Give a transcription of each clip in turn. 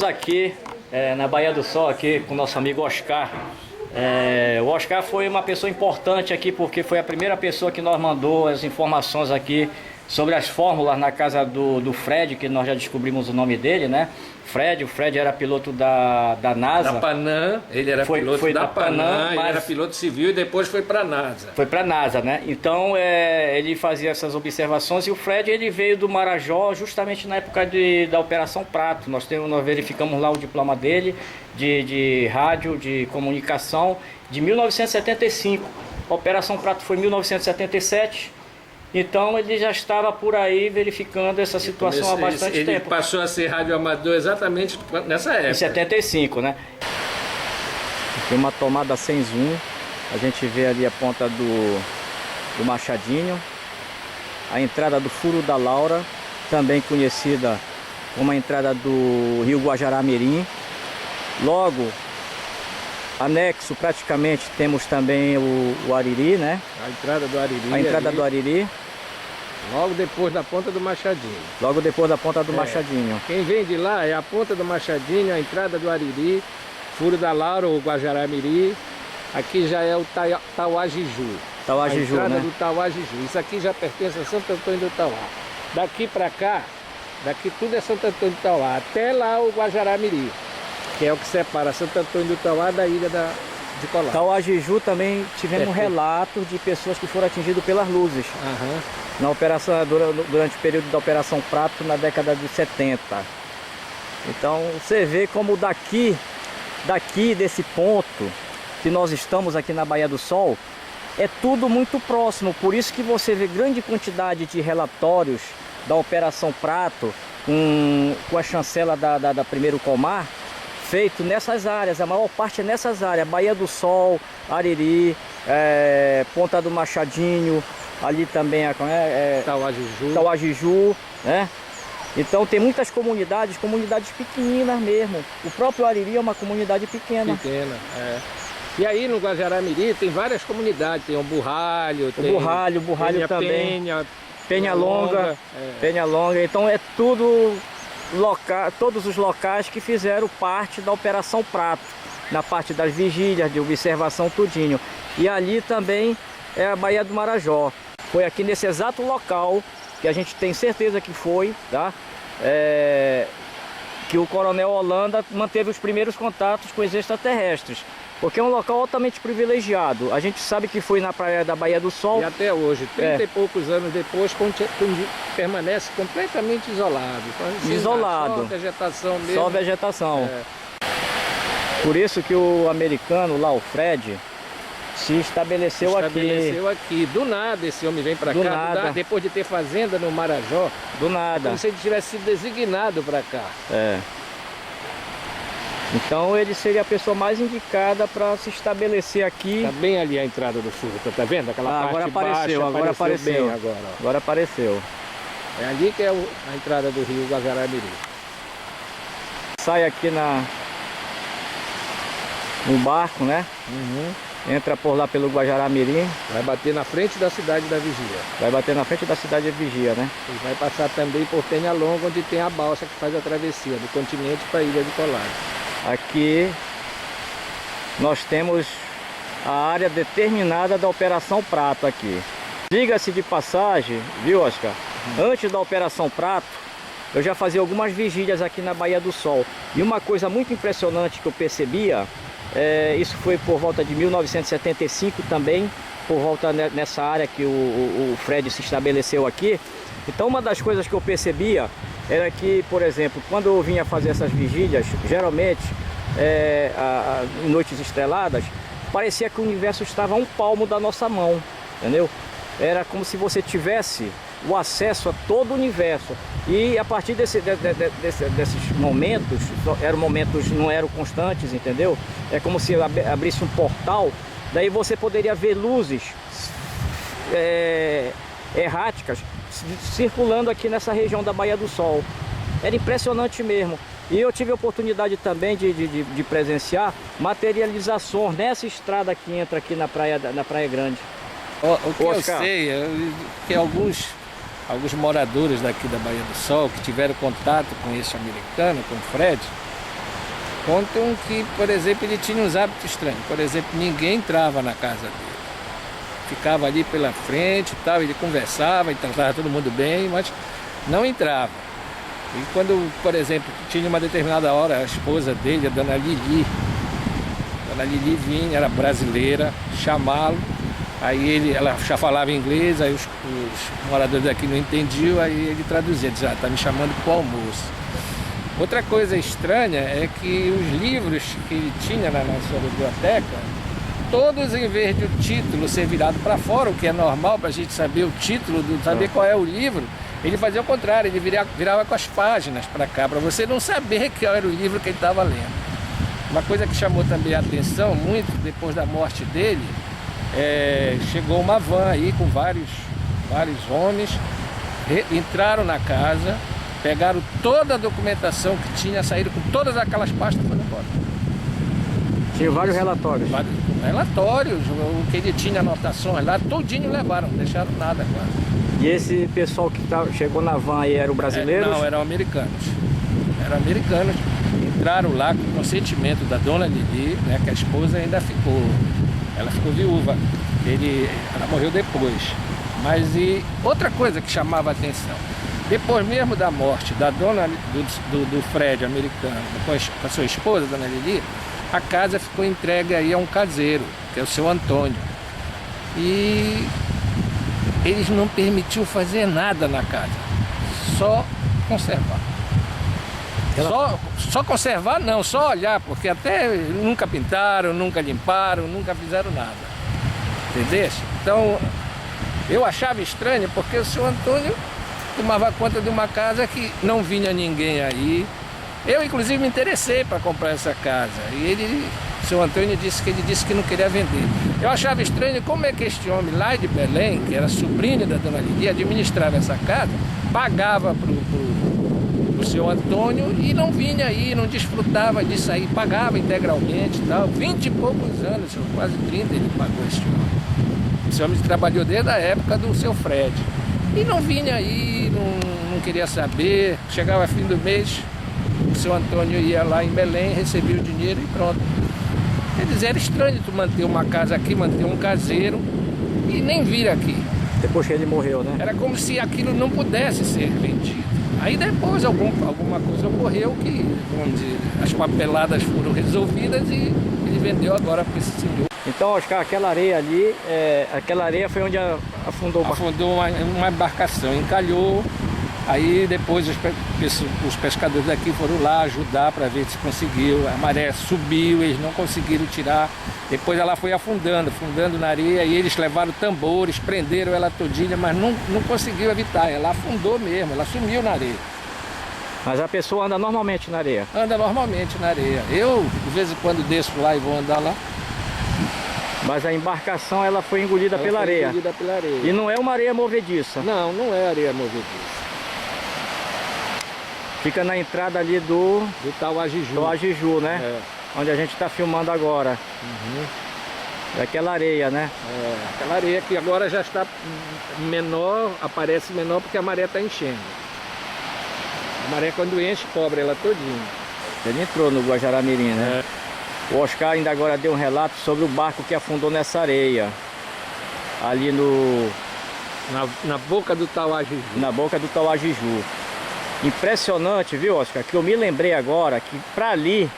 Estamos aqui na Baía do Sol, aqui com o nosso amigo Oscar. O Oscar foi uma pessoa importante aqui porque foi a primeira pessoa que nos mandou as informações aqui sobre as fórmulas na casa do Fred, que nós já descobrimos o nome dele, né? O Fred era piloto da NASA. Da Panam, ele era piloto da Panam, ele era piloto civil e depois foi para a NASA. Foi para a NASA, né? Então ele fazia essas observações e o Fred ele veio do Marajó justamente na época da Operação Prato. Nós verificamos lá o diploma dele de rádio, de comunicação, de 1975. A Operação Prato foi em 1977. Então ele já estava por aí verificando essa situação há bastante tempo. Ele passou a ser radioamador exatamente nessa época. Em 75, né? Tem uma tomada sem zoom. A gente vê ali a ponta do Machadinho. A entrada do Furo da Laura, também conhecida como a entrada do Rio Guajará-Mirim. Logo, anexo praticamente temos também o Ariri, né? A entrada do Ariri. A entrada do Ariri. Logo depois da ponta do Machadinho. Logo depois da ponta do Machadinho. Quem vem de lá é a ponta do Machadinho, a entrada do Ariri, Furo da Laura ou Guajará-Mirim. Aqui já é o Tauá-Jiju. Tauá-Jiju, né? A entrada né? do Tauá-Jiju. Isso aqui já pertence a Santo Antônio do Tauá. Daqui para cá, daqui tudo é Santo Antônio do Tauá. Até lá o Guajará-Mirim, que é o que separa Santo Antônio do Tauá da ilha de Colar. Tauá-Jiju também tivemos relatos de pessoas que foram atingidas pelas luzes. Na operação, durante o período da Operação Prato, na década de 70. Então você vê como daqui desse ponto que nós estamos aqui na Baía do Sol, é tudo muito próximo. Por isso que você vê grande quantidade de relatórios da Operação Prato com a chancela da Primeiro Comar, feito nessas áreas. A maior parte é nessas áreas: Baía do Sol, Ariri, Ponta do Machadinho, ali também Tauá-Jiju, né? Então tem muitas comunidades pequeninas mesmo. O próprio Ariri é uma comunidade pequena. E aí no Guajará-Mirim tem várias comunidades, tem o Burralho, Burralho também, Penha Longa. Penha Longa. Então é tudo todos os locais que fizeram parte da Operação Prato, na parte das vigílias, de observação, tudinho. E ali também é a Baía do Marajó. Foi aqui nesse exato local que a gente tem certeza que foi, tá? Que o Coronel Holanda manteve os primeiros contatos com os extraterrestres. Porque é um local altamente privilegiado. A gente sabe que foi na praia da Baía do Sol. E até hoje, 30 e poucos anos depois, permanece completamente isolado. Isolado. Só vegetação mesmo. Só vegetação. Por isso que o americano lá, o Fred, se estabeleceu aqui. Do nada esse homem vem para cá. Depois de ter fazenda no Marajó. Do nada. Como se ele tivesse sido designado para cá. Então ele seria a pessoa mais indicada para se estabelecer aqui. Tá bem ali a entrada do furo, tá vendo? Aquela parte agora apareceu, baixa, agora apareceu. Bem agora. Agora apareceu. É ali que é a entrada do rio Guajará-Mirim. Sai aqui no barco, né? Entra por lá pelo Guajará-Mirim. Vai bater na frente da cidade da Vigia. Vai bater na frente da cidade da Vigia, né? E vai passar também por Penha Longa, onde tem a balsa que faz a travessia do continente para a ilha de Colar. Aqui nós temos a área determinada da Operação Prato aqui. Diga-se de passagem, viu, Oscar? Antes da Operação Prato, eu já fazia algumas vigílias aqui na Baía do Sol. E uma coisa muito impressionante que eu percebia, isso foi por volta de 1975 também, por volta nessa área que o Fred se estabeleceu aqui. Então uma das coisas que eu percebia era que, por exemplo, quando eu vinha fazer essas vigílias, geralmente, em noites estreladas, parecia que o universo estava a um palmo da nossa mão, entendeu? Era como se você tivesse o acesso a todo o universo. E a partir desses momentos, não eram constantes, entendeu? É como se abrisse um portal, daí você poderia ver luzes erráticas circulando aqui nessa região da Baía do Sol. Era impressionante mesmo. E eu tive a oportunidade também de presenciar materializações nessa estrada que entra aqui na Praia Grande. O que eu sei é que alguns moradores daqui da Baía do Sol que tiveram contato com esse americano, com o Fred, Contam que, por exemplo, ele tinha uns hábitos estranhos. Por exemplo, ninguém entrava na casa dele. Ficava ali pela frente e tal, ele conversava e tratava todo mundo bem, mas não entrava. E quando, por exemplo, tinha uma determinada hora, a esposa dele, a dona Lili vinha, era brasileira, chamá-lo, aí ela já falava inglês, aí os moradores daqui não entendiam, aí ele traduzia, dizia, tá me chamando para o almoço. Outra coisa estranha é que os livros que ele tinha na sua biblioteca, todos, em vez de o título ser virado para fora, o que é normal para a gente saber o título, saber qual é o livro, ele fazia o contrário, ele virava com as páginas para cá, para você não saber qual era o livro que ele estava lendo. Uma coisa que chamou também a atenção, muito depois da morte dele, chegou uma van aí com vários homens, entraram na casa, pegaram toda a documentação que tinha, saíram com todas aquelas pastas e foram embora. Tinha vários relatórios. Vários relatórios, o que ele tinha, anotações lá, todinho levaram, não deixaram nada quase. E esse pessoal que chegou na van aí eram brasileiros? Não, eram americanos. Eram americanos. Entraram lá com o consentimento da dona Lili, né, que a esposa ainda ficou. Ela ficou viúva. Ela morreu depois. Mas e outra coisa que chamava a atenção, depois mesmo da morte da dona do Fred americano, com a sua esposa, dona Lili, a casa ficou entregue aí a um caseiro, que é o seu Antônio. E eles não permitiam fazer nada na casa, só conservar. Só conservar não, só olhar, porque até nunca pintaram, nunca limparam, nunca fizeram nada. Entendeu? Então, eu achava estranho, porque o seu Antônio tomava conta de uma casa que não vinha ninguém aí. Eu, inclusive, me interessei para comprar essa casa. E o seu Antônio disse que não queria vender. Eu achava estranho como é que este homem lá de Belém, que era sobrinho da dona Lili, administrava essa casa, pagava para o seu Antônio e não vinha aí, não desfrutava disso aí, pagava integralmente e tal. 20 e poucos anos, quase 30 ele pagou este homem. Esse homem trabalhou desde a época do seu Fred. E não vinha aí, não queria saber, chegava fim do mês, o seu Antônio ia lá em Belém, recebia o dinheiro e pronto. Quer dizer, era estranho tu manter uma casa aqui, manter um caseiro e nem vir aqui. Depois que ele morreu, né? Era como se aquilo não pudesse ser vendido. Aí depois alguma coisa ocorreu que, vamos dizer, as papeladas foram resolvidas e ele vendeu agora para esse senhor. Então, Oscar, aquela areia ali, aquela areia foi onde afundou o barco? Afundou uma embarcação, encalhou. Aí depois os pescadores daqui foram lá ajudar para ver se conseguiu. A maré subiu, eles não conseguiram tirar. Depois ela foi afundando na areia e eles levaram tambores, prenderam ela todinha, mas não conseguiu evitar. Ela afundou mesmo, ela sumiu na areia. Mas a pessoa anda normalmente na areia? Anda normalmente na areia. Eu, de vez em quando, desço lá e vou andar lá. Mas a embarcação ela foi engolida pela areia? Engolida pela areia. E não é uma areia movediça? Não, não é areia movediça. Fica na entrada ali do Tauajiju. Tauajiju, né? É. Onde a gente está filmando agora. Uhum. Daquela areia, né? Aquela areia que agora já está menor, aparece menor porque a maré está enchendo. A maré quando enche, cobre ela todinha. Ele entrou no Guajará-Mirim, né? O Oscar ainda agora deu um relato sobre o barco que afundou nessa areia. Ali na boca do Tauajiju. Na boca do Tauajiju. Impressionante, viu, Oscar? Que eu me lembrei agora que para ali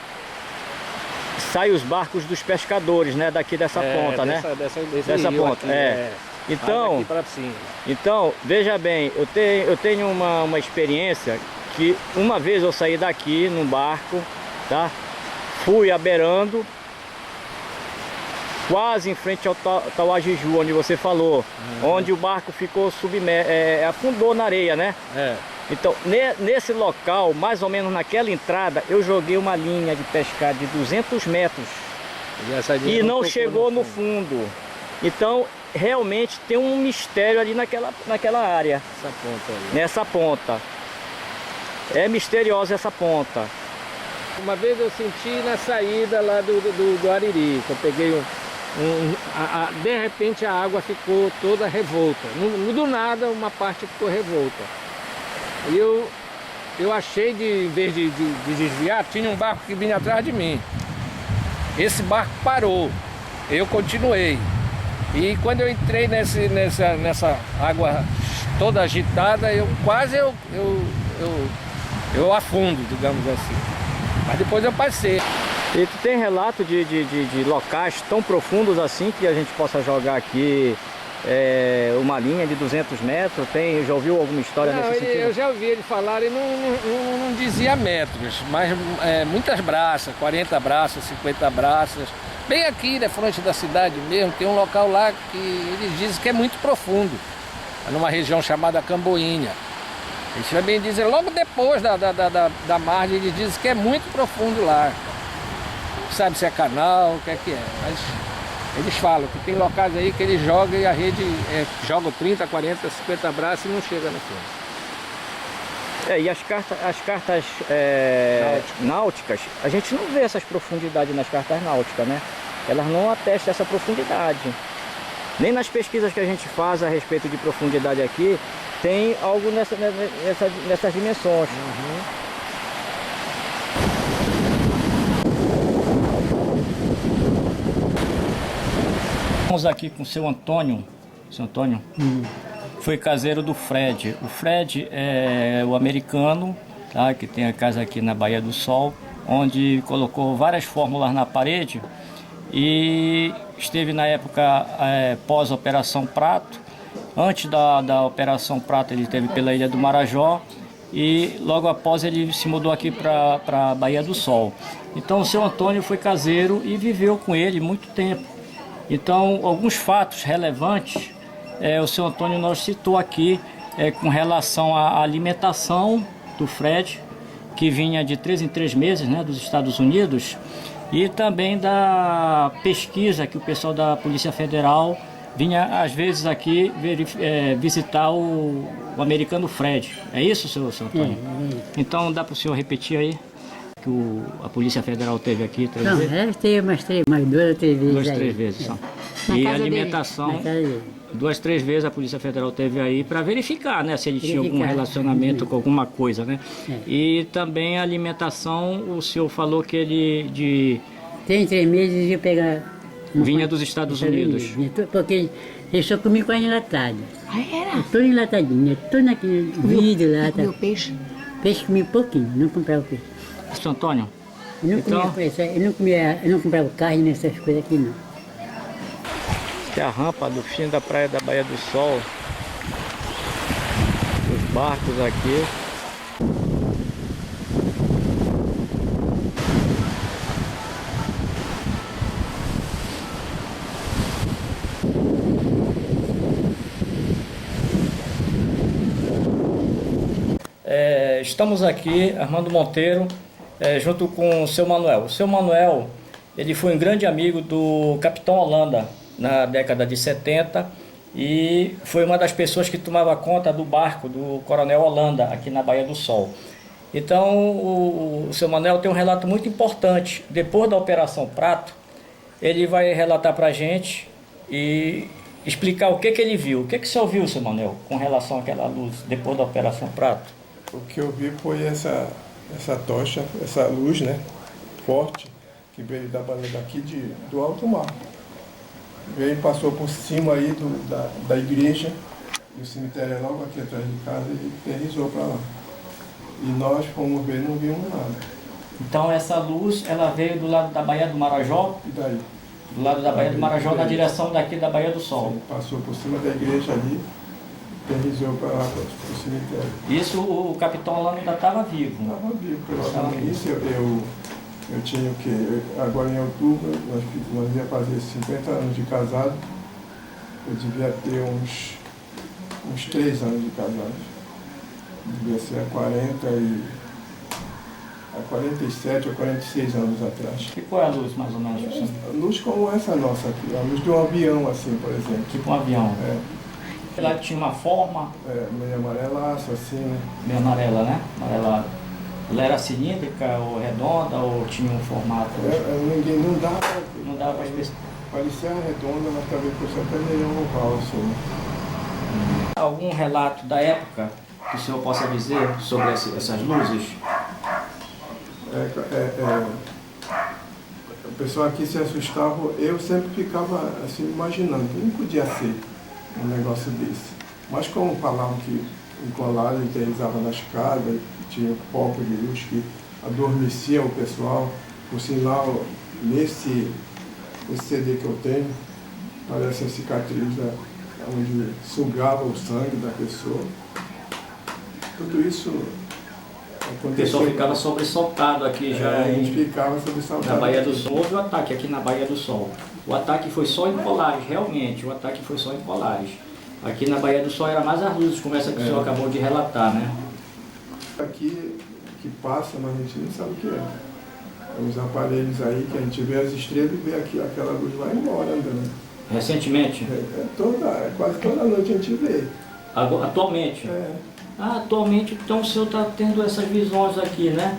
saem os barcos dos pescadores, né? Daqui dessa ponta, né? Dessa ponta, aqui, Então, veja bem, eu tenho uma experiência que uma vez eu saí daqui num barco, tá? Fui a Berando, quase em frente ao Tauajiju, onde você falou, onde o barco ficou afundou na areia, né? Então, nesse local, mais ou menos naquela entrada, eu joguei uma linha de pescar de 200 metros e não chegou no fundo. Então, realmente tem um mistério ali naquela área. Essa ponta ali. Nessa ponta. É misteriosa essa ponta. Uma vez eu senti na saída lá do Ariri, que eu peguei de repente a água ficou toda revolta. Do nada uma parte ficou revolta. E eu eu achei, em vez de desviar, tinha um barco que vinha atrás de mim. Esse barco parou, eu continuei. E quando eu entrei nessa água toda agitada, eu quase eu afundo, digamos assim. Mas depois eu passei. E tu tem relato de locais tão profundos assim que a gente possa jogar aqui uma linha de 200 metros? Já ouviu alguma história nesse sentido? Eu já ouvi ele falar e não dizia metros, mas muitas braças, 40 braças, 50 braças. Bem aqui na frente da cidade mesmo, tem um local lá que eles dizem que é muito profundo, numa região chamada Camboinha. Eles também dizem, logo depois da margem, eles dizem que é muito profundo lá. Sabe se é canal, o que é, mas eles falam que tem locais aí que eles jogam e a rede joga 30, 40, 50 braços e não chega no fundo. E as cartas náuticas, a gente não vê essas profundidades nas cartas náuticas, né? Elas não atestam essa profundidade. Nem nas pesquisas que a gente faz a respeito de profundidade aqui, tem algo nessas dimensões. Estamos aqui com o seu Antônio. Seu Antônio foi caseiro do Fred. O Fred é o americano, tá? Que tem a casa aqui na Baía do Sol, onde colocou várias fórmulas na parede e esteve na época pós-Operação Prato. Antes da Operação Prato ele esteve pela Ilha do Marajó e logo após ele se mudou aqui para a Baía do Sol. Então o seu Antônio foi caseiro e viveu com ele muito tempo. Então, alguns fatos relevantes, o seu Antônio nos citou aqui com relação à alimentação do Fred, que vinha de 3 em 3 meses, né, dos Estados Unidos, e também da pesquisa que o pessoal da Polícia Federal vinha, às vezes, aqui visitar o americano Fred. É isso, seu Antônio? Então, dá para o senhor repetir aí? Que a Polícia Federal teve aqui 3 vezes? Não, teve mais 2 ou 3 vezes. 2, 3 vezes só. E a alimentação, 2, 3 vezes a Polícia Federal teve aí para verificar, né, se ele tinha algum relacionamento com alguma coisa, né? E também a alimentação, o senhor falou que ele 3 em 3 meses ia pegar... Vinha dos Estados Unidos. Porque eu só comi com a enlatada. Era? Tudo enlatadinho, tudo naquele vidro lá. Comeu peixe? Peixe comi pouquinho, não comprava peixe. Seu Antônio? Eu não comprava carne nessas coisas aqui não. Aqui é a rampa do fim da praia da Baía do Sol. Os barcos aqui. Estamos aqui, Armando Monteiro, junto com o seu Manuel. O seu Manuel, ele foi um grande amigo do Capitão Holanda na década de 70 e foi uma das pessoas que tomava conta do barco do Coronel Holanda aqui na Baía do Sol. Então o seu Manuel tem um relato muito importante. Depois da Operação Prato, ele vai relatar para a gente e explicar o que ele viu. O que o senhor viu, seu Manuel, com relação àquela luz depois da Operação Prato? O que eu vi foi essa tocha, essa luz, né, forte, que veio daqui do alto mar. Veio e passou por cima aí da igreja, e o cemitério é logo aqui atrás de casa, e aterrissou para lá. E nós fomos ver e não vimos nada. Então essa luz, ela veio do lado da Baía do Marajó? E daí? Do lado da Baía do Marajó, na direção daqui da Baía do Sol. Sim, passou por cima da igreja ali, aterrissou para lá, para o cemitério. Isso o Capitão Holanda ainda estava vivo? Estava vivo, pelo menos eu tinha o quê? Agora em outubro, nós ia fazer 50 anos de casado. Eu devia ter uns 3 anos de casado. Devia ser há 47 ou 46 anos atrás. Que cor é a luz, mais ou menos? Luz como essa nossa aqui, a luz de um avião, assim, por exemplo. Tipo um avião. Ela tinha uma forma... meio amarelaço, assim, né? Meio amarela, né? Amarelada. Ela era cilíndrica ou redonda ou tinha um formato? Não dava para especificar. Parecia redonda, mas talvez fosse até meio oval, assim. Algum relato da época que o senhor possa dizer sobre essas luzes? O pessoal aqui se assustava, eu sempre ficava assim imaginando, não podia ser um negócio desse. Mas como falavam que em Colares realizava nas casas, tinha foco de luz que adormecia o pessoal, por sinal, nesse CD que eu tenho, parece a cicatriz onde sugava o sangue da pessoa. Tudo isso aconteceu. O pessoal ficava sobressaltado aqui já. A gente ficava sobressaltado. Na Baía do Sol. Houve o ataque aqui na Baía do Sol. O ataque foi só em Colares, realmente. O ataque foi só em Colares. Aqui na Baía do Sol era mais as luzes, como essa que o senhor acabou de relatar, né? Aqui que passa, mas a gente não sabe o que é. Os aparelhos aí que a gente vê as estrelas e vê aqui, aquela luz vai embora andando. Recentemente? Quase toda noite a gente vê. Atualmente? Ah, atualmente então o senhor está tendo essas visões aqui, né?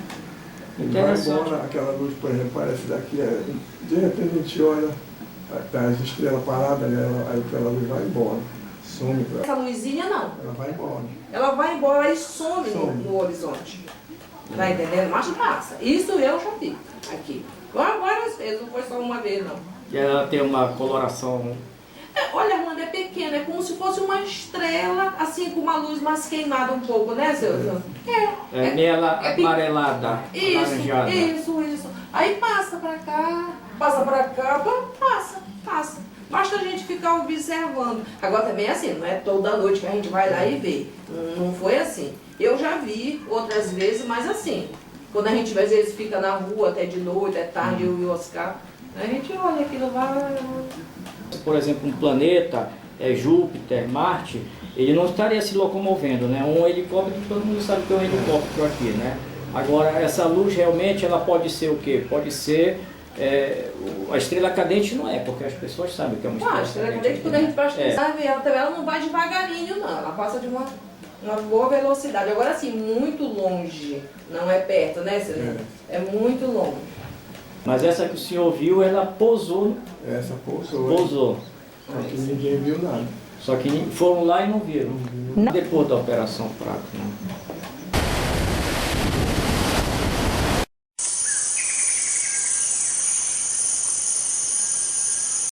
Interessante. Vai embora, aquela luz, por exemplo, parece daqui, de repente a gente olha, tá as estrelas paradas, né? Aí aquela luz vai embora, some. Essa luzinha não. Ela vai embora. Ela vai embora e some no horizonte. Tá entendendo? Mas passa. Isso eu já vi aqui. Várias vezes, não foi só uma vez não. E ela tem uma coloração... Olha, Armando, é pequena, é como se fosse uma estrela, assim, com uma luz mais queimada um pouco, né, seu? meio amarelada, alaranjada. Isso. Aí passa pra cá, passa. Basta a gente ficar observando. Agora também é assim, não é toda noite que a gente vai lá e vê. Não foi assim. Eu já vi outras vezes, mas assim, quando a gente às vezes fica na rua até de noite, é tarde, eu e o Oscar, a gente olha aquilo lá. Por exemplo, um planeta, Júpiter, Marte, ele não estaria se locomovendo, né? Um helicóptero, todo mundo sabe que é um helicóptero aqui, né? Agora, essa luz realmente, ela pode ser o quê? Pode ser... a estrela cadente não é, porque as pessoas sabem que é uma estrela cadente. A estrela cadente, quando a gente pesquisar, ela não vai devagarinho, não. Ela passa de uma boa velocidade. Agora, assim, muito longe, não é perto, né, Celino? É muito longe. Mas essa que o senhor viu, ela pousou. Essa pousou. Pousou. Só que ninguém viu nada. Só que foram lá e não viram. Depois da Operação Prato, né?